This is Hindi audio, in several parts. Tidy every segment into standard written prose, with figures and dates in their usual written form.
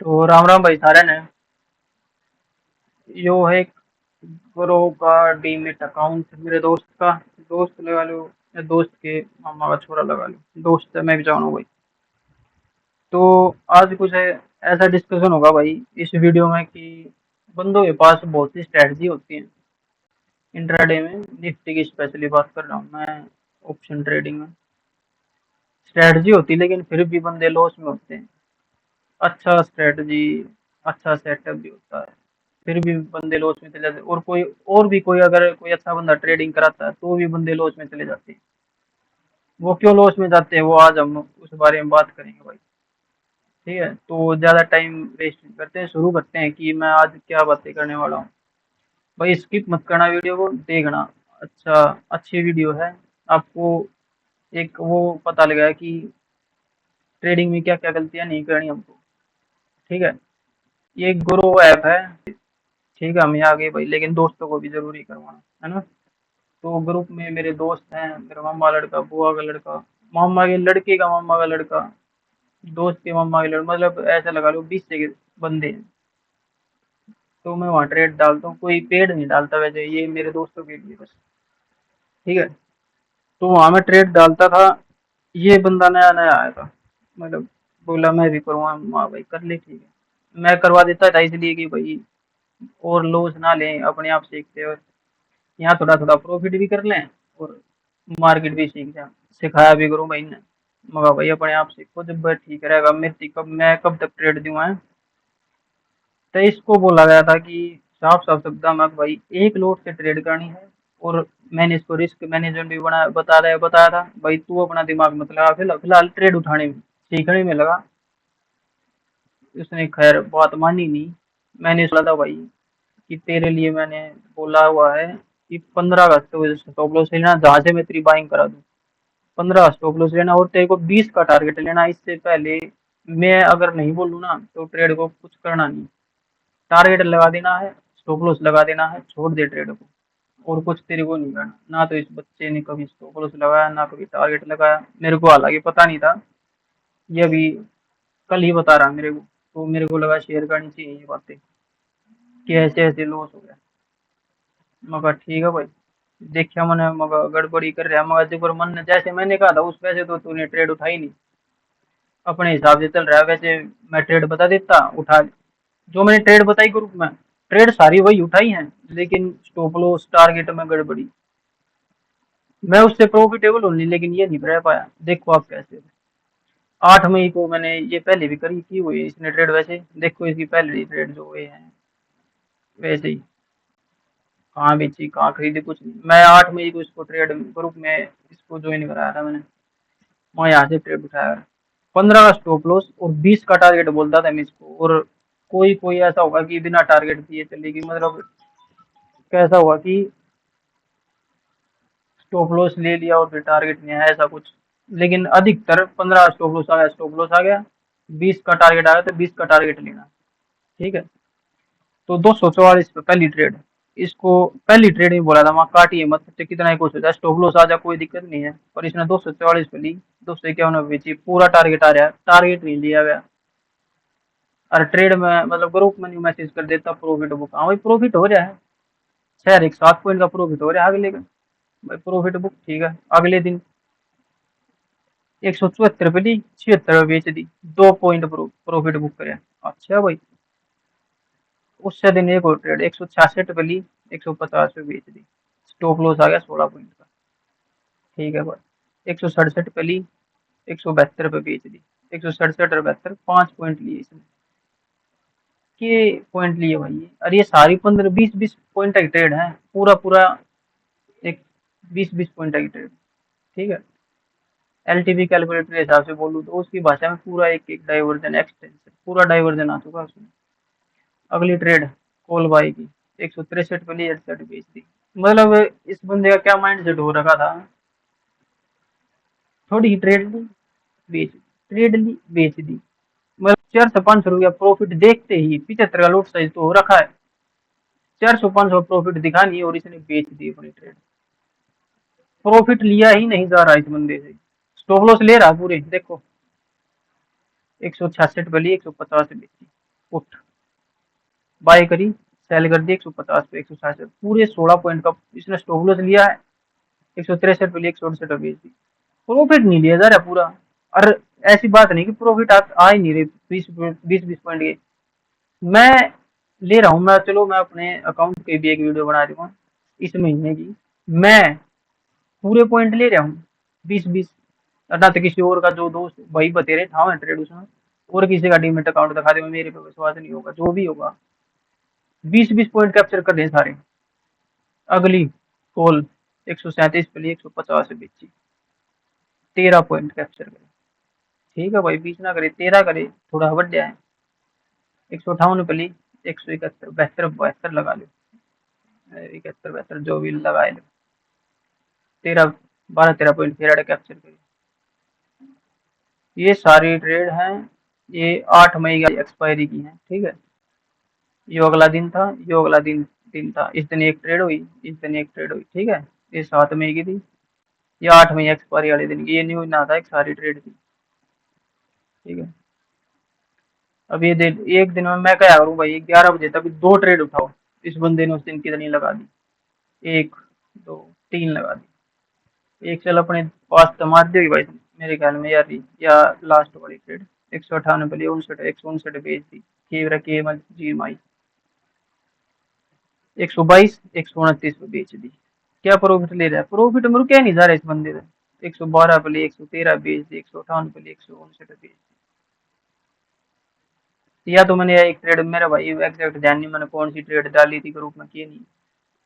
तो राम राम भाई सारे ने। यो है ग्रो का डीमेट अकाउंट मेरे दोस्त का। दोस्त लगा लो या दोस्त के मामा का छोरा लगा लो, दोस्त है, मैं भी जानू भाई। तो आज कुछ ऐसा डिस्कशन होगा भाई इस वीडियो में कि बंदों के पास बहुत सी स्ट्रेटजी होती है इंट्राडे में। निफ्टी की स्पेशली बात कर रहा हूँ मैं। ऑप्शन ट्रेडिंग में स्ट्रेटजी होती है लेकिन फिर भी बंदे लॉस में होते हैं। अच्छा स्ट्रेटजी, अच्छा सेटअप भी होता है, फिर भी बंदे लॉस में चले जाते हैं। और कोई और भी कोई अगर कोई अच्छा बंदा ट्रेडिंग कराता है तो भी बंदे लॉस में चले जाते हैं। वो क्यों लॉस में जाते हैं वो आज हम उस बारे में बात करेंगे भाई। ठीक है, तो ज्यादा टाइम वेस्ट नहीं करते हैं, शुरू करते हैं कि मैं आज क्या बातें करने वाला हूँ। भाई स्किप मत करना, वीडियो को देखना। अच्छा, अच्छी वीडियो है। आपको एक वो पता लगा कि ट्रेडिंग में क्या क्या गलतियां नहीं करनी हमको। ठीक है, ये एक गुरु ऐप है। ठीक है, हम यहाँ आ गए भाई, लेकिन दोस्तों को भी जरूरी करवाना है ना। तो ग्रुप में मेरे दोस्त हैं, मेरा मामा लड़का, बुआ का लड़का, मामा के लड़के का मामा का लड़का, दोस्त के मामा के लड़का, मतलब ऐसा लगा लो 20 से बंदे हैं। तो मैं वहाँ ट्रेड डालता हूँ, कोई पेड नहीं डालता वैसे, ये मेरे दोस्तों के लिए बस। ठीक है, तो वहाँ मैं ट्रेड डालता था। ये बंदा नया नया आया था, मतलब बोला मैं भी करूँगा। हाँ भाई कर ले, ठीक है। मैं करवा देता था इसलिए कि भाई और लॉस ना लें, अपने आप सीखते और यहाँ थोड़ा थोड़ा प्रॉफिट भी कर लें और मार्केट भी सीख जाए। सिखाया भी करूँ भाई ने, मगर भाई अपने आप सीखो जब भाई ठीक रहेगा। मेरी कब मैं कब तक ट्रेड दूँ है। तो इसको बोला गया था कि साफ साफ शब्दों में भाई एक लोट से ट्रेड करनी है। और मैंने इसको रिस्क मैनेजमेंट भी बताया था भाई, तू अपना दिमाग मत लगा, फिलहाल फिलहाल ट्रेड उठाने में सीखने में लगा। उसने खैर बात मानी नहीं। मैंने सोचा था भाई कि तेरे लिए मैंने बोला हुआ है कि 15 अगस्त को स्टॉप लॉस लेना, जहां से मैं तेरी बाइंग करा दूं। 15 स्टॉप लॉस लेना और तेरे को 20 का टारगेट लेना। इससे पहले मैं अगर नहीं बोलूँ ना तो ट्रेड को कुछ करना नहीं। टारगेट लगा देना है, स्टॉप लॉस लगा देना है, छोड़ दे ट्रेड को। और कुछ तेरे को नहीं करना। ना तो इस बच्चे ने कभी स्टॉप लॉस लगाया, ना कभी टारगेट लगाया। मेरे को हालांकि पता नहीं था, ये अभी कल ही बता रहा मेरे को। तो मेरे को लगा शेयर करनी चाहिए ये बातें कि ऐसे ऐसे लॉस हो गया। मगर ठीक है भाई, देखिए मैंने मगर गड़बड़ी कर रहा है, मगर जो पर मन ने जैसे मैंने कहा था उस वैसे तो तूने ट्रेड उठाई नहीं। अपने हिसाब से चल रहा है वैसे। मैं ट्रेड बता देता, उठा जो मैंने ट्रेड बताई ग्रुप में, ट्रेड सारी वही उठाई हैं। लेकिन स्टॉप लॉस टारगेट में गड़बड़ी, मैं उससे प्रॉफिटेबल हूँ नहीं, लेकिन ये नहीं रह पाया। देखो आप कैसे। 8 मई को मैंने ये पहले भी करी की हुई इसने ट्रेड, वैसे देखो इसकी पहले ट्रेड जो हुए हैं वैसे ही। कहाँ बेची कहाँ खरीदी कुछ नहीं। मैं 8 मई को इसको ट्रेड ग्रुप में इसको ज्वाइन कराया था मैंने, मैं यहाँ से ट्रेड उठाया। 15 का स्टॉप लॉस और 20 का टारगेट बोलता था मैं इसको। और कोई कोई ऐसा होगा कि बिना टारगेट दिए चलेगी, मतलब कैसा हुआ कि स्टॉप लॉस ले लिया और फिर टारगेट नहीं आया, ऐसा कुछ। लेकिन अधिकतर 15 स्टॉप लॉस आ गया, स्टॉप लॉस आ गया। 20 का टारगेट आया तो 20 का टारगेट लेना। ठीक है, तो 244 पे पहली ट्रेड। इसको पहली ट्रेड में बोला था वहाँ काटिए मत, तो कितना ही कुछ हो जाए, स्टॉप लॉस आ जाए कोई दिक्कत नहीं है। पर इसने 244 पे ली, 251 पे बेची, पूरा टारगेट आ रहा है, टारगेट नहीं लिया गया। और ट्रेड में मतलब ग्रुप में नहीं मैसेज कर देता प्रॉफिट बुक, हाँ भाई प्रॉफिट हो रहा है। खैर एक 7 पॉइंट का प्रॉफिट हो रहा है अगले का। भाई प्रॉफिट बुक ठीक है। अगले दिन 174 पे ली, 76 पे बेच दी, 2 पॉइंट प्रॉफिट बुक करे। अच्छा भाई, उससे दिन एक और ट्रेड 166 पे ली, 150 पे बेच दी, स्टॉप लॉस आ गया 16 पॉइंट का। ठीक है भाई, 167 पे ली, 172 पे बेच दी, 167 और 72, 5 पॉइंट लिए इसने। के पॉइंट लिए भाई ये, और ये सारी 15 20 20 पॉइंट की ट्रेड है। पूरा पूरा एक 20 20 पॉइंट की ट्रेड। ठीक है, एलटीवी कैलकुलेटर के हिसाब से बोलूँ तो उसकी भाषा में पूरा एक एक डाइवर्जन एक्सटेंशन, पूरा डाइवर्जन आ चुका है उसमें। अगली ट्रेड कॉल बाई की, 163 पे ली, 68 बेच दी। मतलब इस बंदे का क्या माइंड सेट हो रखा था, थोड़ी ट्रेड ली बेच दी, ट्रेड ली बेच दी। मतलब 400 500 रुपया प्रॉफिट देखते ही 75 का लॉट साइज तो हो रखा है। 400 500 प्रॉफिट दिखा नहीं और इसने बेच दी अपनी ट्रेड। प्रॉफिट लिया ही नहीं जा रहा इस बंदे से, स्टॉप लॉस ले रहा पूरे। देखो 166 पे ली, 150 बेची, पुट बाय करी, सेल कर दी 150 पे 160 पूरे 16 पॉइंट का इसने स्टॉप लॉस लिया है। 163 पे 168 बेच दी, प्रॉफिट नहीं लिया जा रहा पूरा। और ऐसी बात नहीं कि प्रॉफिट आ ही नहीं रही 20 पॉइंट के। मैं ले रहा हूँ, मैं चलो मैं अपने अकाउंट पे भी एक वीडियो बना रही हूँ इस महीने की। मैं पूरे पॉइंट ले रहा हूँ 20 ना तो किसी और का जो दोस्त भाई बतेरे ठाव है ट्रेड उसमें और किसी का डीमेट अकाउंट दिखा दे, मेरे पे विश्वास नहीं होगा। जो भी होगा 20 पॉइंट कैप्चर कर दें सारे। अगली कॉल 137 पे लिए 150 बेची, 13 पॉइंट कैप्चर करे। ठीक है भाई 20 ना करे 13 करे, थोड़ा बढ़ जाए। 158 पे ली 171 72 72 लगा लो, 71 72 जो भी लगाए लो, 13 12 13 पॉइंट फिर कैप्चर करी। ये सारी ट्रेड हैं, ये 8 मई की एक्सपायरी की है। ठीक है, ये अगला दिन था, ये अगला दिन था, इस दिन एक ट्रेड हुई, इस दिन एक ट्रेड हुई। ठीक है, ये 7 मई की थी, ये 8 मई एक्सपायरी वाले दिन की। ये न्यूज ना था, एक सारी ट्रेड थी। ठीक है, अब ये एक दिन में मैं क्या करूँ भाई, 11 बजे तक 2 ट्रेड उठाओ। इस बंदे ने उस दिन कितनी लगा दी, 1 2 3 लगा दी। एक चल अपने पास तो मार दी भाई मेरे ख्याल में यार, या लास्ट वाली ट्रेड 198 पे 159 बेच दी। के एम जी एम आई 122 129 पे बेच दी। क्या प्रॉफिट ले रहा है, प्रॉफिट मेरे क्या नहीं जा रहा है इस बंदे से। 112 पे 113 बेच दी, 158 पे 159 बेच दी। या तो मैंने एक ट्रेड मेरा भाई एग्जैक्ट ध्यान नहीं मैंने कौन सी ट्रेड डाली थी ग्रुप में की नहीं,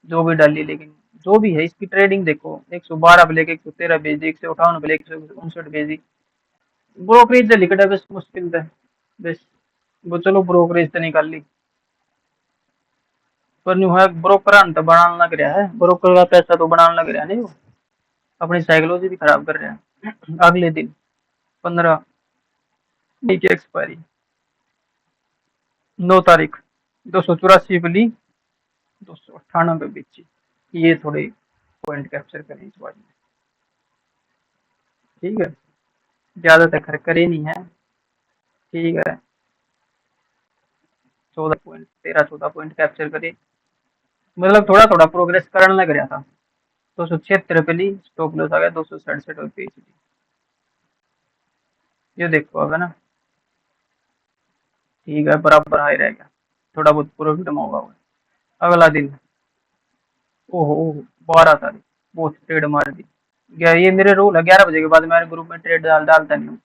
जो भी डाली, लेकिन जो भी है इसकी ट्रेडिंग देखो। 112 पे लेके 113 बेच दी, 158 पे लेके 159 बेच दी। ब्रोकरेज से लिखा बस मुश्किल था बस, वो चलो ब्रोकरेज से निकाल ली। पर न्यू है ब्रोकर तो बनाने लग रहा है, ब्रोकर का पैसा तो बनाने लग रहा है नहीं वो, अपनी साइकोलॉजी भी खराब कर रहा है। अगले दिन 15 मई की एक्सपायरी, 9 तारीख 284 पे ली, 298 बेची। ये थोड़े पॉइंट कैप्चर करें इस बार में। ठीक है, ज्यादा तक करे नहीं है। ठीक है, 14 पॉइंट कैप्चर करे, मतलब थोड़ा थोड़ा प्रोग्रेस करने लग रहा था। 276 पे ली, स्टॉप लॉस आ गया 267 पे बेच दी। ये देखो अगर ना, ठीक है बराबर हाई रह गया, थोड़ा बहुत प्रॉफिट में होगा। अगला दिन ओहो 12 तारीख बहुत ट्रेड मार दी। ये मेरे रूल है 11 बजे के बाद मैं ग्रुप में ट्रेड डालता नहीं हूँ।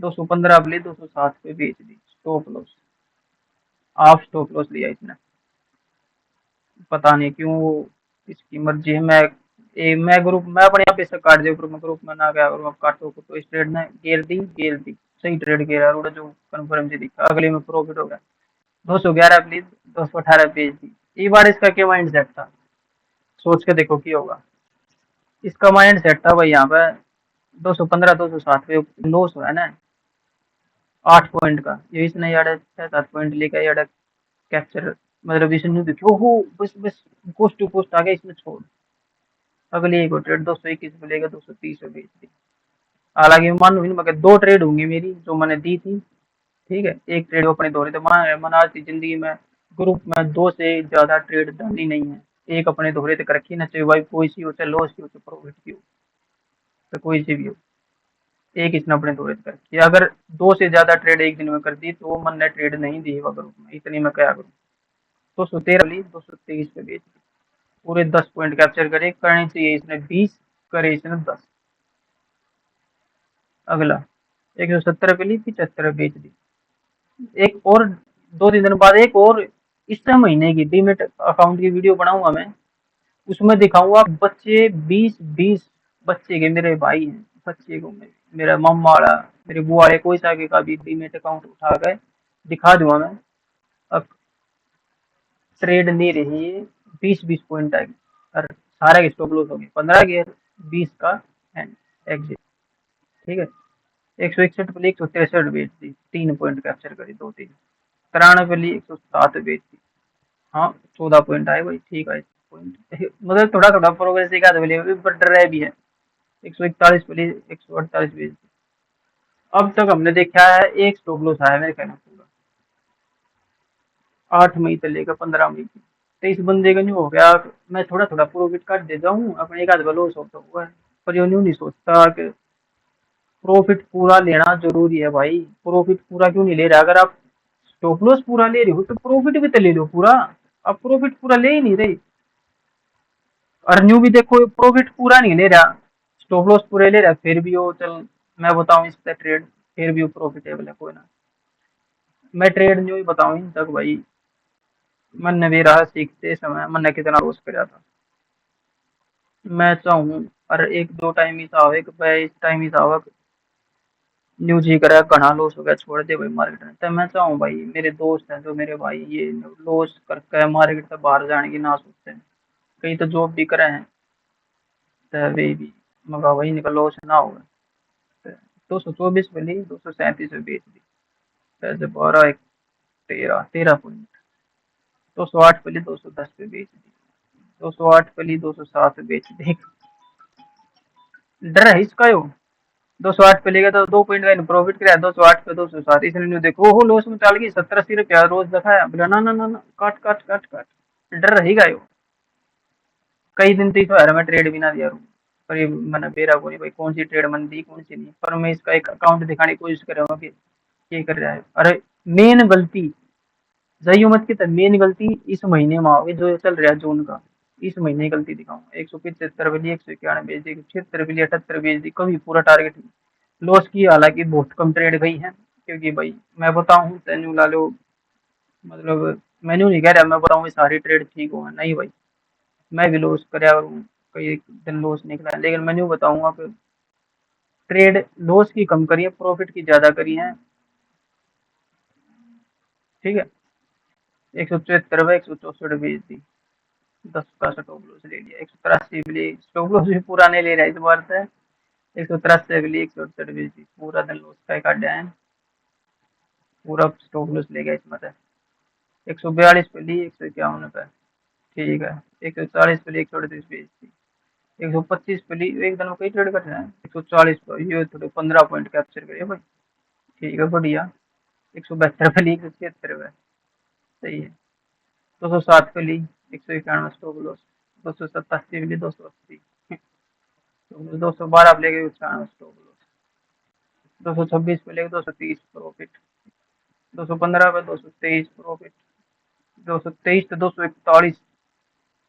215 पे ली 207 पे बेच दी, stop loss half stop loss लिया इसने। पता नहीं क्यों वो, इसकी मर्जी है। मैं ग्रुप मैं अपने यहाँ पे से काट दिया ग्रुप में ना गया ग्रुप काटो को, तो इस ट्रेड ने गेर दी सही ट्रेड गेरा रोड़ा जो कन्फर्म जी दिखा। अगले में प्रॉफिट हो गया 211 प्लीज 218 बेच दी। ये बार इसका क्या माइंड सेट था, सोच के देखो क्या होगा। इसका माइंड सेट था भाई यहाँ पे 215 207 पे लॉस हुआ है ना 8 पॉइंट का, ये इसने यार 6-7 पॉइंट लेकर यार कैप्चर, मतलब इसने देखो हो बस बस कोस्ट टू कोस्ट आ गया इसमें छोड़। अगली एक और ट्रेड 221 पे लेकर 230 पे बेच दी। हालांकि मान लो मगर 2 ट्रेड होंगी मेरी जो मैंने दी थी। ठीक है, एक ट्रेड अपने दो रहे थे, मैंने आज की जिंदगी में ग्रुप में 2 से ज्यादा ट्रेड डाली नहीं है। एक अपने दोहरे तक रखी ना, चाहे भाई कोई सी हो, चाहे लॉस की हो, चाहे प्रॉफिट की हो, तो कोई सी भी हो, एक इसने अपने दोहरे तक रखी। अगर 2 से ज्यादा ट्रेड एक दिन में कर दी तो मन ने ट्रेड नहीं दी होगा ग्रुप में, इतनी मैं क्या करूँ। 213 ली 223 पे बेच दी, पूरे 10 पॉइंट कैप्चर करे, करने चाहिए इसने 20, करे इसने 10। अगला 170 पे ली 75 बेच दी। एक और 2-3 दिन बाद एक और इस महीने की डीमेट अकाउंट की वीडियो बनाऊंगा मैं, उसमें दिखाऊंगा बच्चे 20-20 बच्चे के मेरे भाई हैं, बच्चे को मेरा मम्मा वाला मेरे बुआ वाले कोई सा का भी डीमेट अकाउंट उठा गए, दिखा दूंगा मैं। अब ट्रेड ले रही है 20-20 पॉइंट आएगी और सारे के स्टॉप लॉस हो गए 15 के 20 का एंड एग्जिट। ठीक है, 161 पे 163 बेच दी, 3 पॉइंट कैप्चर करी 2-3। 93 पे ली 107 बेच दी, हाँ 14 पॉइंट आए भाई, ठीक है पॉइंट। मतलब थोड़ा थोड़ा प्रोग्रेस दिखा दो बट रहे भी है। 141 पे ली 148 बेच दी। अब तक हमने देखा है एक स्टॉप लॉस आया मेरे ख्याल में पूरा। 8 मई से लेकर 15 मई की। तो इस बंदे का नहीं हो गया, मैं थोड़ा थोड़ा प्रॉफिट काट देता हूँ अपने, एक आध का लॉस होता हुआ है। पर ये न्यू नहीं सोचता कि प्रॉफिट पूरा लेना जरूरी है भाई। प्रॉफिट पूरा क्यों नहीं ले रहा? अगर आप स्टॉप लॉस पूरा ले रहे हो तो प्रॉफिट भी तो ले लो पूरा। आप प्रॉफिट पूरा ले ही नहीं रहे। और न्यू भी देखो प्रॉफिट पूरा नहीं ले रहा, स्टॉप लॉस पूरे ले रहा है, फिर भी वो चल, मैं बताऊं इस पे ट्रेड, फिर भी वो प्रॉफिटेबल है कोई ना। मैं ट्रेड न्यू ही बताऊं इन तक भाई। मैंने भी रहा सीखते समय मैंने कितना लॉस करा था। मैं चाहूँ और एक दो टाइम ही था, एक इस टाइम ही था न्यूज ही करा घना लॉस हो गया, छोड़ दे भाई मार्केट में। तब मैं चाहूँ भाई, मेरे दोस्त हैं जो मेरे भाई ये लॉस करके मार्केट से बाहर जाने की ना सोचते हैं, कई तो जॉब भी करे हैं, तो वे भी मगर वही निकल लॉस ना होगा। 224 पे ली, 237 पे बेच दी, पैसे 12 एक 13 13 पॉइंट। 208 पे ली, 210 पे बेच दी, 208 पे ली, 207 पे बेच दी। डर है इसका यो। 208 पे लेगा तो 2 पॉइंट का प्रॉफिट किया, 208 पे 207, इसलिए देखो वो लॉस में चल गई 70 80 रुपया रोज दिखाया, बोला ना ना ना ना, काट काट काट काट। डर रहेगा यो। कई दिन तो यार मैं ट्रेड भी ना दिया रूँ, पर ये मैंने बेरा को नहीं भाई कौन सी ट्रेड मन दी कौन सी नहीं, पर मैं इसका एक अकाउंट दिखाने की कोशिश कर रहा हूँ कि ये कर रहा है। अरे मेन गलती जाइयो मत की, तब मेन गलती इस महीने में आओगे जो चल रहा है जून का, इस महीने की गलती दिखाऊंगा। 175 बेच दी, 191 बेच दी, 176 बेच दी, 78 बेच दी, कभी पूरा टारगेट नहीं लॉस की। हालांकि बहुत कम ट्रेड गई है, क्योंकि भाई मैं बताऊं तेनू ला लो, मतलब मैंने नहीं कह रहा मैं बताऊं सारी ट्रेड ठीक हो नहीं भाई, मैं भी लॉस कराया और कई दिन लॉस निकला है, लेकिन मैं यूँ बताऊंगा कि ट्रेड लॉस की कम करी है, प्रॉफिट की ज्यादा करी है। ठीक है, 174 164 बेच दी, 10 का स्टॉप लॉस ले लिया, 183 भी ले, स्टॉप लॉस भी पूरा नहीं ले रहा इस बार से, 183 भी ली, 168 बेच दी, पूरा दिन लॉस का काटा है, पूरा स्टॉप लॉस ले गया इसमें से। 142 पे ली, 151 पे, ठीक है, 140 पे ली, 138 बेच दी, 125 पे ली, एक दिन में कई ट्रेड कर रहे हैं, 140 पे ये थोड़े 15 पॉइंट कैप्चर करिए भाई, ठीक है बढ़िया। 172 पे ली, 176 पे, सही है। 207 पे ली, 191 स्टॉप लॉस, 287 पे ली, 280, 212 पे लेके 91 स्टॉप लॉस, 226 पे लेके 230 प्रॉफिट, 215 पे 223 प्रॉफिट, 223 पे 241,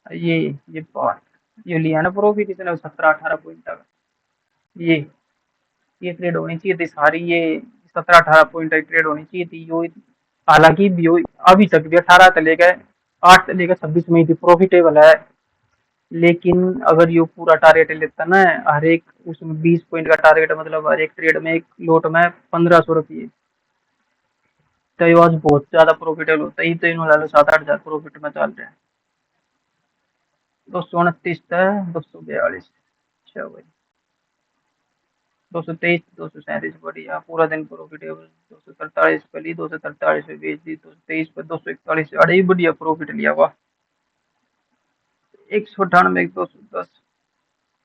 ये बात, ये लिया ना प्रॉफिट इसने 17 18 पॉइंट तक। ये ये ट्रेड होनी चाहिए थी सारी, ये 17 18 पॉइंट तक ट्रेड होनी चाहिए थी यो। हालांकि यो अभी तक भी 18 से लेकर 8 से लेकर 26 में ही थी प्रॉफिटेबल है, लेकिन अगर यो पूरा टारगेट लेता ना, हर एक उसमें 20 पॉइंट का टारगेट, मतलब हर एक ट्रेड में एक लोट में 1500 रुपये, तो ये आज बहुत ज्यादा प्रॉफिटेबल होता है, तो इन्होंने 7 8 हजार प्रॉफिट में चल रहे हैं। 229 था, 242, अच्छा भाई, 223 237 बढ़िया, पूरा दिन प्रॉफिटेबल। 243 पे ली, 243 पे बेच दी, 223 पे 241, अरे बढ़िया प्रॉफिट लिया वाह। 198 210,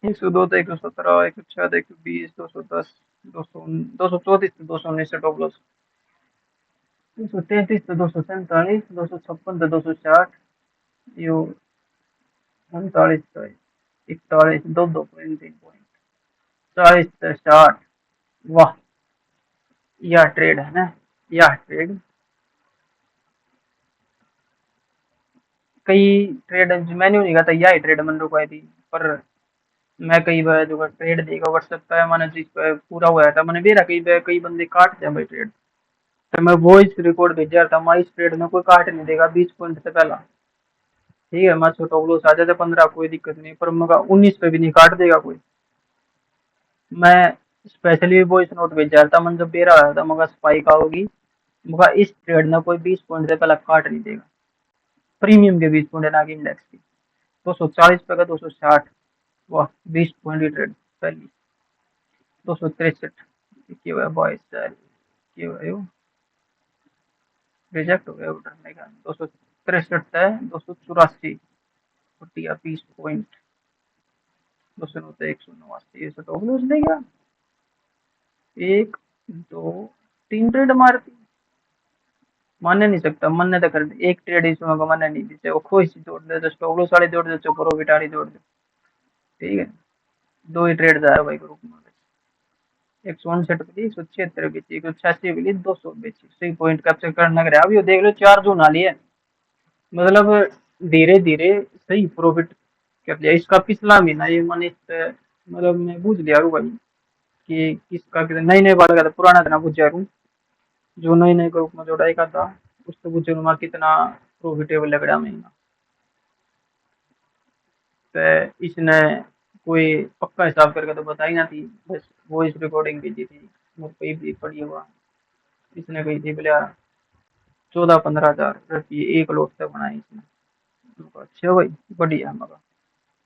102 तो 117, 106 120, 210, 234 219 से टॉप लॉस, 233 तो 247, 256 तो 260, यो 39 तो 41, दो 3 पॉइंट, 40 तो 60, वाह। यह ट्रेड है ना, यह ट्रेड। कई ट्रेड मैंने नहीं कहा था यह ट्रेड मन रुकवाई थी, पर मैं कई बार जो ट्रेड देखा व्हाट्सएप पे, मैंने जिस पे पूरा हुआ था मैंने मेरा कई बार कई बंदे काटते हैं भाई ट्रेड, तो मैं वॉइस रिकॉर्ड भेजा था, मैं इस ट्रेड में कोई काट नहीं देगा 20 पॉइंट से पहला, ठीक है, मैं छोटा लोस आ जाता 15 कोई दिक्कत नहीं, पर मगर 19 पे भी नहीं काट देगा कोई। मैं स्पेशली वॉइस नोट भेजा था, मन जब बेरा आया था मगर स्पाइक आओगी, मगर इस ट्रेड में कोई 20 पॉइंट से पहला काट नहीं देगा, प्रीमियम के 20 पॉइंट है ना कि इंडेक्स की। 240 पे का 260, वाह 20 पॉइंट की ट्रेड पहली। 263 क्या हुआ बॉयस सर, क्या हुआ यो, रिजेक्ट हो गया उठने का। 263 है, 284 बढ़िया 20 पॉइंट, 209 189, ये सब तो लूज नहीं गया, एक दो तीन ट्रेड मारती, मान नहीं सकता, मन तो कर एक ट्रेड इसमें को मन नहीं दीजिए, वो खोई सी जोड़ दे तो स्टॉप लॉस वाली जोड़ दे, तो प्रॉफिट वाली जोड़ दे। ठीक है, दो ही ट्रेड जा रहा भाई ग्रुप में। 159 बची, 176 बची, 186 बची, 200 बची, सही पॉइंट कैप्चर करना करे। अब ये देख लो 4 जून वाली है, मतलब धीरे धीरे सही प्रॉफिट कर लिया। इसका पिछला महीना ये मैंने मतलब मैं बूझ लिया रू भाई कि किसका कितना नई नई बात का, पुराना इतना बुझ जा रू, जो नई नई ग्रुप में जोड़ाई का था उससे बुझ रू कितना प्रॉफिटेबल लग रहा महीना। तो इसने कोई पक्का हिसाब करके तो बताई ना थी, बस वॉइस रिकॉर्डिंग भेजी थी, मुझ पे भी पड़ी हुआ। इसने कही थी बोले 14-15 हजार रुपये एक लोट से बनाई इसने। मैंने कहा, अच्छा भाई बढ़िया मगा।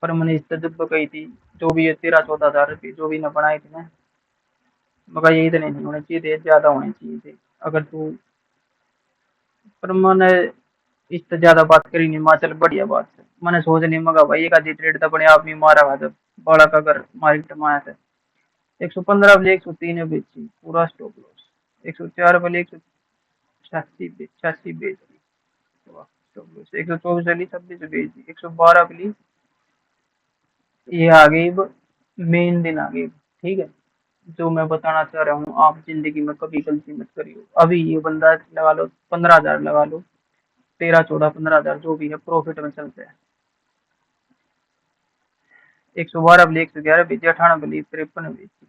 पर मैंने इससे जब कही थी जो भी ये 13-14 हजार रुपये जो भी ना बनाई थी ना, मगर ये इतने नहीं होने चाहिए थे, ज्यादा होने चाहिए थे। अगर तू, पर मैंने इससे ज्यादा बात करी नहीं, माँ चल बढ़िया बात है। मैंने सोच नहीं मगा भाई एक आधी ट्रेड तो अपने आप में मारा था जब बड़ा का अगर मार्केट में आया था। 115 वाले 103 बेची पूरा स्टॉप लॉस, 104 वाले 186 बेची, 124 वाली 26 बेची, 112 वाली ये आ गई। मेन दिन आ गई। ठीक है, जो मैं बताना चाह रहा हूँ, आप जिंदगी में कभी गलती मत करियो। अभी ये बंदा लगा लो 15 हजार लगा लो, 13-14-15 हजार जो भी है प्रॉफिट में चलते हैं। 112 बली 111 बेची, 98 बली 53 बेची,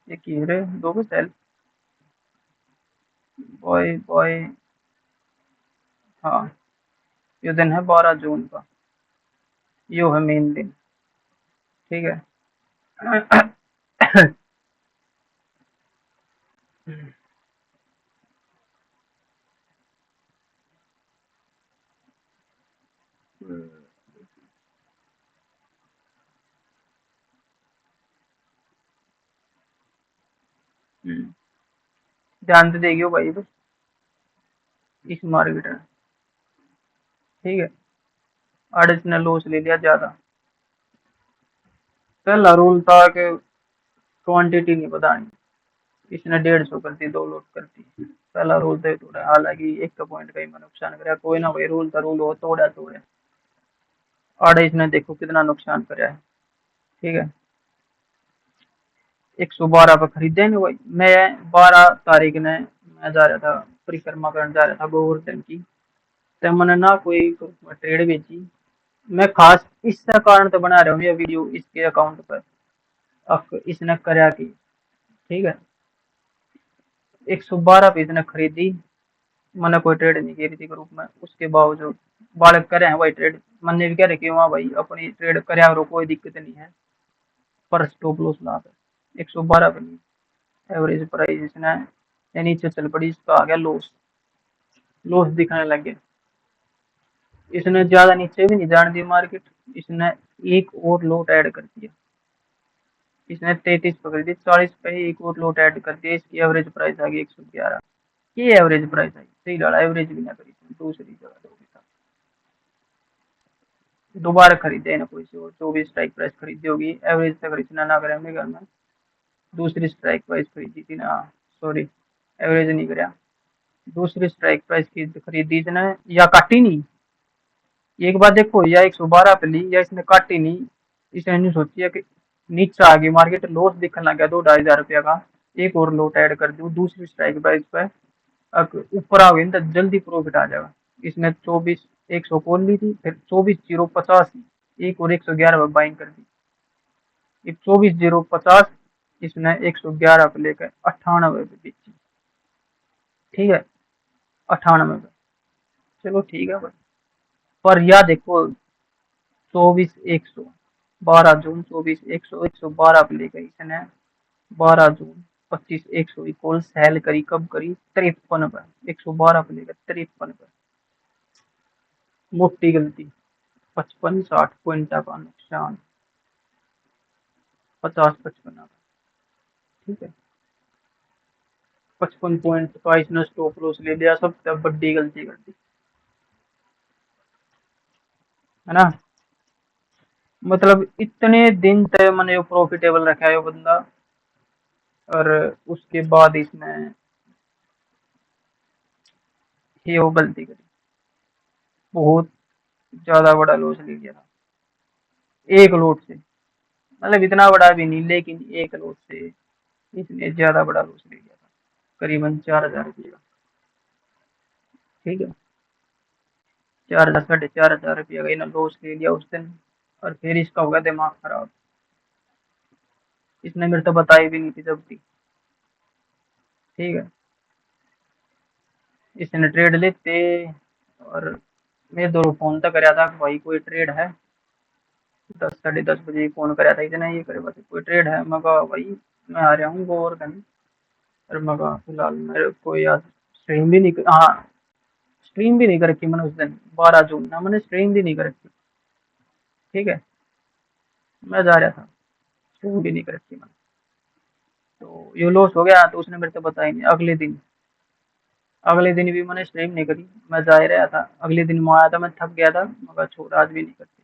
ये की रे दो को सेल बॉय बॉय। हाँ, ये दिन है 12 जून का, यो है मेन दिन। ठीक है। ध्यान तो देगी भाई बस इस मार्केट में। ठीक है, आड़स ने लॉस ले लिया ज्यादा। पहला रूल था कि क्वांटिटी नहीं बतानी, इसने 150 कर दी, 2 लोट कर दी। पहला रूल तो तोड़ा, हालांकि एक का पॉइंट का ही मैं नुकसान कराया, कोई ना भाई रूल था रूल हो, तोड़ा तोड़े। आड़े इसने देखो कितना नुकसान कराया है। ठीक है, 112 पे खरीदे नहीं भाई। मैं 12 तारीख ने मैं जा रहा था, परिक्रमा करने जा रहा था गोवर्धन की, तो मैंने ना कोई ट्रेड बेची। मैं खास इस कारण तो बना रहा हूँ ये वीडियो इसके अकाउंट पर। अब इसने कराया की, ठीक है, 112 पे इसने खरीदी। मैंने कोई ट्रेड नहीं की थी ग्रुप में, उसके बावजूद बालक करे हैं भाई ट्रेड। मैंने भी कह रहे कि वहाँ भाई अपनी ट्रेड करे और कोई दिक्कत नहीं है, पर स्टॉप लॉस ला है 112 बनी। एवरेज प्राइस इसने नीचे चल पड़ी, इसका आ गया लॉस, लॉस दिखने लग गया। इसने ज्यादा नीचे भी नहीं जाने दी मार्केट, इसने एक और लोट ऐड कर दिया। इसने 33 पकड़ दी, 40 पे ही एक और लोट ऐड कर दिया, इसकी एवरेज प्राइस आ गई 111। ये एवरेज प्राइस आई, सही लड़ा, एवरेज भी ना करी दूसरी जगह दोगी था। दोबारा खरीदे ना कोई से और 24 स्ट्राइक प्राइस खरीदी होगी, एवरेज से खरीदना ना करें मेरे घर में। दूसरी स्ट्राइक प्राइस खरीदी थी ना, सॉरी एवरेज नहीं कराया, दूसरी स्ट्राइक प्राइस की खरीदी थी ना, या काटी नहीं। एक बात देखो, या 112 पे ली या इसने काटी नहीं। इसने नहीं सोची है कि नीचे आ गई मार्केट, लॉस दिखने लग गया 2-2.5 हजार रुपया का, एक और लोट ऐड कर दूं दूसरी स्ट्राइक प्राइस पे, अब ऊपर आ गई तो जल्दी प्रॉफिट आ जाएगा। इसने 24 100 कॉल ली थी, फिर 24 0 85 एक और 111 पे बाइंग कर दी। ये 24 0 50 इसने 111 पे लेकर 98 पे बेची। ठीक है, 98 पे, चलो ठीक है भाई। पर यह देखो 24 100, 12 जून 24 100, 112 पे लेकर इसने 12 जून 25 100 इक्वल सेल करी, कब करी 53 पे, 112 पे लेकर 53 पे। मोटी गलती, 55-60 पॉइंट का नुकसान, 50-55 का। ठीक है, 55 पॉइंट का इसने स्टॉप लॉस ले लिया, सबसे बड़ी गलती कर दी है ना। मतलब इतने दिन तक मैंने प्रॉफिटेबल रखा है वो बंदा, और उसके बाद इसने ये वो गलती करी, बहुत ज्यादा बड़ा लॉस ले लिया था एक लोट से। मतलब इतना बड़ा भी नहीं, लेकिन एक लोट से इसने ज्यादा बड़ा लॉस ले लिया था, करीबन 4,000 रुपये का। ठीक है, 4,000 4,500 रुपया का इन्हें लॉस ले लिया उस दिन। और फिर इसका हो गया दिमाग खराब। इसने मेरे तो बताई भी नहीं थी जब थी। ठीक है, इसने ट्रेड लेते, और मैं दो फोन तक कराया था कि भाई कोई ट्रेड है। 10 साढ़े 10 बजे फोन कराया था इतने, ये करे बस कोई ट्रेड है। मैं कहा भाई मैं आ रहा हूँ गोवर्धन। और मैं कहा फिलहाल मेरे को यार स्ट्रीम भी नहीं हाँ, स्ट्रीम भी नहीं कर रखी मैंने उस दिन, 12 जून ना, मैंने स्ट्रीम भी नहीं कर रखी। ठीक है, मैं जा रहा था, स्ट्रीम भी नहीं कर रखी मैंने। तो ये लॉस हो गया, तो उसने मेरे से बताया नहीं। अगले दिन भी मैंने स्ट्रीम नहीं करी, मैं जा ही रहा था। अगले दिन मैं आया था, मैं थक गया था, मगर छोड़ आज भी नहीं करती।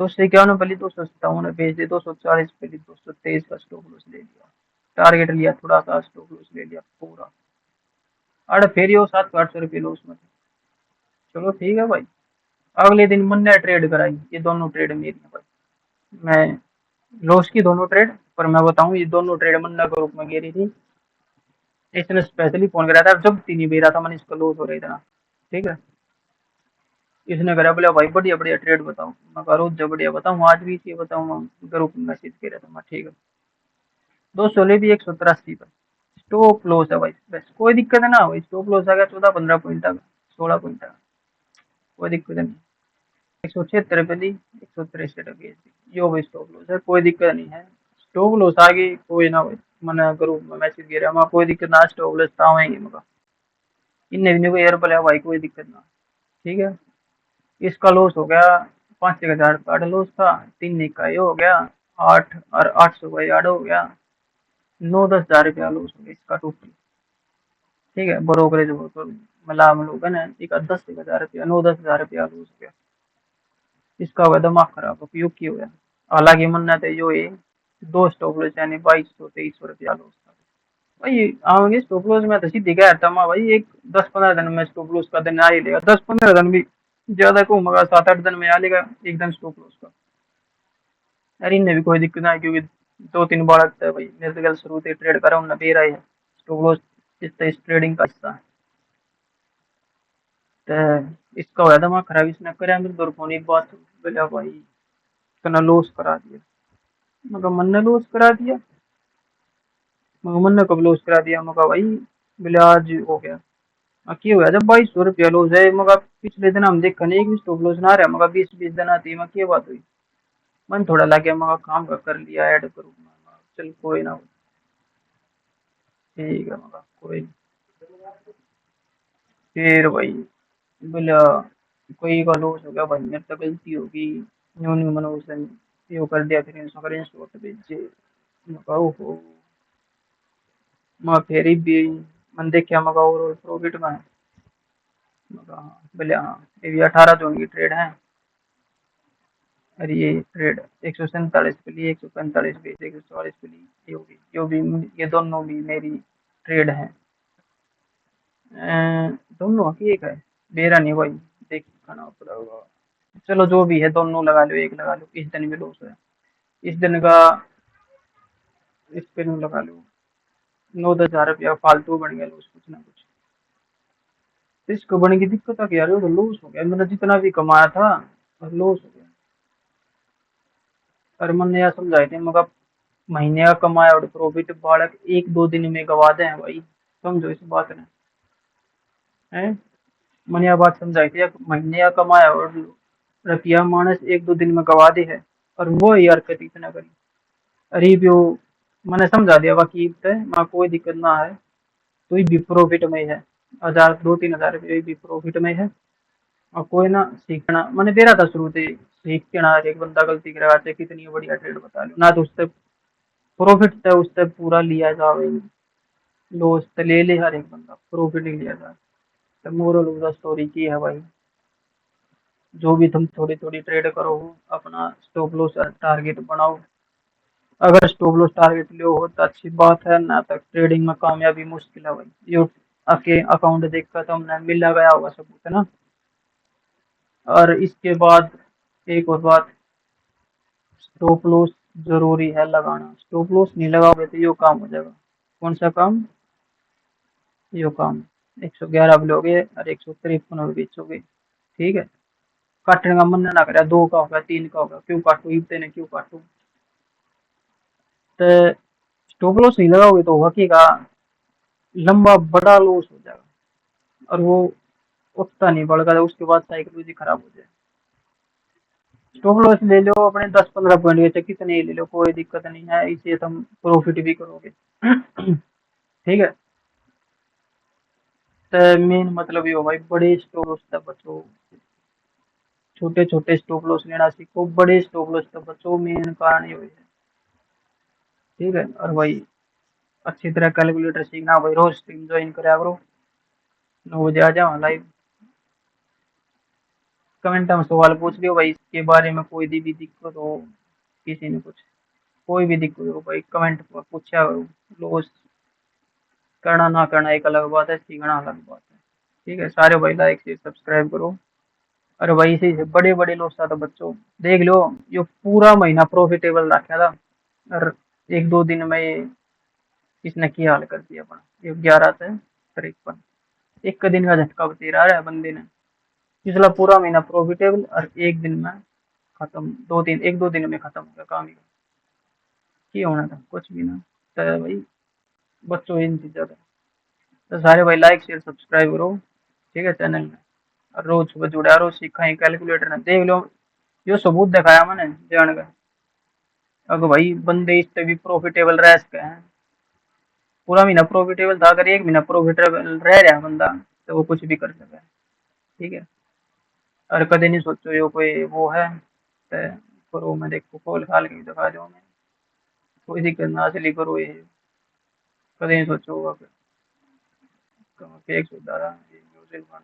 251 पहले, 257 बेच दी, 240 पहले, 223 का स्टॉप लॉस ले लिया। टारगेट लिया थोड़ा सा, स्टॉप लॉस ले लिया पूरा। अरे फिर ये 700 800 रुपये लॉस में थे। चलो ठीक है भाई। अगले दिन मैंने ट्रेड कराई, ये दोनों ट्रेड मेरी हैं भाई। मैं लॉस की दोनों ट्रेड, पर मैं बताऊं ये दोनों ट्रेड मन्ना ग्रुप में गिरी थी। इसने स्पेशली फोन कराया था जब तीन ही बेरा था, मैंने इसका लॉस हो रहा था। ठीक है, इसने करा बोला भाई बढ़िया बढ़िया ट्रेड बताओ। मैं कहा रोज बढ़िया बताऊँ, आज भी इसे बताऊँ। ग्रुप में मैसेज किया था मैं, ठीक है। 216 भी 183 पर स्टॉप लॉस है भाई, बस कोई दिक्कत है ना भाई। स्टॉप लॉस आ गया 14 15 पॉइंट का, 16 पॉइंट का, कोई दिक्कत नहीं। 176 पे ली, 163 पे यो भाई स्टॉप लॉस है, कोई दिक्कत नहीं है। स्टॉप लॉस आ गई कोई ना भाई, मैंने ग्रुप में मैसेज किया मैं, कोई दिक्कत ना, स्टॉप लॉस आएंगे मगर। इनने भी नहीं कोई एयर बोला भाई कोई दिक्कत ना। ठीक है, इसका लॉस हो गया 5,000 का लॉस था। 3 का ये हो गया 8 और 800 का यार्ड हो गया। 9 10 हज़ार रुपया लॉस हो गया इसका टोटल। ठीक है, ब्रोकरेज हो तो मिला हम लोग है ना, एक 10 1 हज़ार रुपया, 9 10 हज़ार रुपया लॉस हो गया। इसका हुआ दिमाग खराब, उपयोग की हुआ। हालांकि मन्नत है जो ये दो स्टॉप लॉस यानी 2200 2300 रुपया लॉस था भाई। आएंगे स्टॉप लॉस में तो सीधी गया था मैं भाई, एक 10 15 दिन में स्टॉप लॉस का दिन आ ही लेगा। 10 15 दिन भी ज्यादा को मगा, 7 8 दिन में आ लेगा एकदम स्टॉप लॉस का। अरे इनने भी कोई दिक्कत ना है, क्योंकि 2 3 बार लगता है भाई, मेरे तो कल शुरू से ट्रेड करा हूँ ना, दे रहा है स्टॉप लॉस। इस ट्रेडिंग का हिस्सा है। तो इसका हुआ दिमाग खराब, इसने कराया मेरे दो फोन एक बात। बोला भाई इतना लॉस करा दिया। मगर मन ने लॉस करा दिया, मगर मन ने कब लॉस करा दिया। मगर भाई बोले आज हो गया। क्यों हुआ जब 2200 रुपया लॉस है, मगर पिछले दिन हम देखा नहीं, एक भी स्टॉप लॉस ना रहा, मगर 20 20 दिन आती है, मगर क्या बात हुई। मन थोड़ा लग गया, मगर काम का कर लिया ऐड करूँ, चल कोई ना, ठीक है मगर कोई नहीं। फिर भाई बोला कोई का लॉस हो गया भाई, मेरे तो गलती होगी। न्यू न्यू मैंने उस दिन यो कर दिया, फिर स्क्रीनशॉट भेजे। मैं कहा ओहो, मैं फिर भी मैंने देखा, मगर ओवरऑल प्रॉफिट में है। मैं कहा हाँ, बोले हाँ ये भी 18 जून की ट्रेड है। और ये ट्रेड 147 पे ली, 145 पे, 144 पे ली। ये दोनों भी मेरी ट्रेड है। दोनों की एक है, मेरा नहीं भाई, देख खाना पड़ेगा। चलो जो भी है दोनों लगा लो, एक लगा लो, इस दिन भी लॉस है। इस दिन का इस पे नहीं लगा लो, 9 10 हज़ार रुपया फालतू बन गया लॉस, कुछ ना कुछ। तो इसको बने की दिक्कत आ गई यार, वो तो लॉस हो गया, मैंने जितना भी कमाया था और लॉस हो गया। और मैंने यह समझाई थी मगर महीने का कमाया और प्रॉफिट बालक 1 2 दिन में गवा दे हैं भाई, समझो इस बात ने। है, मैंने यह बात समझाई थी, महीने का कमाया और रुपया मानस 1 2 दिन में गवा दे है। और वो यार कभी इतना करी। अरे भी वो मैंने समझा दिया बाकी है, मैं कोई दिक्कत ना है, तो भी प्रॉफिट में है। 1000 2 3 हज़ार रुपये भी प्रॉफिट में है। और कोई ना सीखना मैंने दे रहा था शुरू से, सीख के ना एक बंदा गलती करेगा चाहे कितनी बढ़िया ट्रेड बता लो ना, तो उससे प्रॉफिट है उससे पूरा लिया जावे, लॉस तो ले ले हर एक बंदा, प्रॉफिट नहीं लिया जाए। तो मोरल ऑफ द स्टोरी की है भाई, जो भी तुम थोड़ी थोड़ी ट्रेड करो, अपना स्टॉप लॉस टारगेट बनाओ। अगर स्टॉप लॉस टारगेट लो हो तो अच्छी बात है, ना तक ट्रेडिंग में कामयाबी मुश्किल है भाई। ये आपके अकाउंट देखकर तो हमने मिला गया होगा सबूत, है ना। और इसके बाद एक और बात, स्टॉप लॉस जरूरी है लगाना। स्टॉप लॉस नहीं लगाओगे तो यो काम हो जाएगा। कौन सा काम? यो काम। 111 भी लोगे और 153 भी बेचोगे। ठीक है। काटने का मन ना करे, दो का होगा, तीन का होगा, क्यों काटू इतने, क्यों काटू। तो स्टॉप लॉस नहीं लगाओगे तो होगा कि का लंबा बड़ा लॉस हो जाएगा, और वो उठता नहीं बढ़ेगा, तो उसके बाद साइकोलॉजी खराब हो जाए। स्टॉप लॉस ले लो अपने 10-15 पॉइंट के, चाहे कितने ही ले लो, कोई दिक्कत नहीं है, इससे तुम प्रॉफिट भी करोगे। ठीक है। तो मेन मतलब ये हो भाई, बड़े स्टॉप लॉस तक बचो, छोटे छोटे स्टॉप लॉस लेना सीखो, बड़े स्टॉप लॉस तक बचो, मेन कारण ये है। ठीक है। और भाई अच्छी तरह कैलकुलेटर सीखना भाई, रोज स्ट्रीम ज्वाइन करा करो, 9 बजे आ जाओ लाइव। कमेंट में सवाल पूछ लियो भाई, इसके बारे में कोई भी दिक्कत हो, किसी ने कुछ, कोई भी दिक्कत हो भाई कमेंट पर पूछा करो। लॉस करना ना करना एक अलग बात है, सीखना अलग बात है। ठीक है। सारे भाई लाइक से सब्सक्राइब करो। अरे भाई इसी से बड़े बड़े लॉस था तो बच्चों, देख लो, ये पूरा महीना प्रॉफिटेबल रखा था, और 1-2 दिन में इसने की हाल कर दिया अपना। ये 11 से 53, एक दिन का झटका बता रहा है बंदे ने। पिछला पूरा महीना प्रॉफिटेबल और एक दिन में खत्म, 1-2 दिन में खत्म हो गया काम ही। की होना था कुछ भी ना। तो भाई बच्चों इन चीजों का, तो सारे भाई लाइक शेयर सब्सक्राइब करो। ठीक है चैनल में, और रोज सुबह जुड़ा रहो, सीखा ही कैलकुलेटर ने देख लो, यो सबूत दिखाया मैंने जान का। अगर भाई बंदे इससे भी प्रॉफिटेबल रह सके हैं, पूरा महीना प्रॉफिटेबल था, अगर एक महीना प्रॉफिटेबल रह रहा बंदा, तो वो कुछ भी कर सकता है। ठीक है। और कदे नहीं सोचो यो कोई वो है, तो करो, मैं देखो खोल खाल के भी दिखा दो मैं, कोई दिक्कत ना चली करो ये, कदे नहीं सोचो होगा फिर केक सुधारा ये म्यूजिक बंद,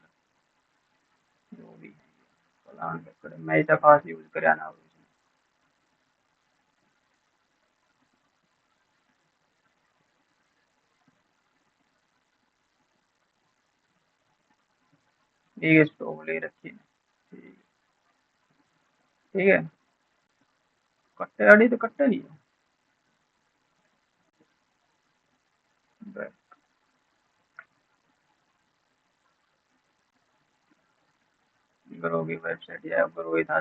जो भी प्लान कर मैं इतना खास यूज कर ना। एक स्टोव ले रखी है। ठीक ठीक है। कट्टे आड़ी तो कट्टे नहीं है, करोगे वेबसाइट या करोगे था।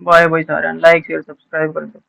बाय बाय सारे, लाइक शेयर सब्सक्राइब कर दो।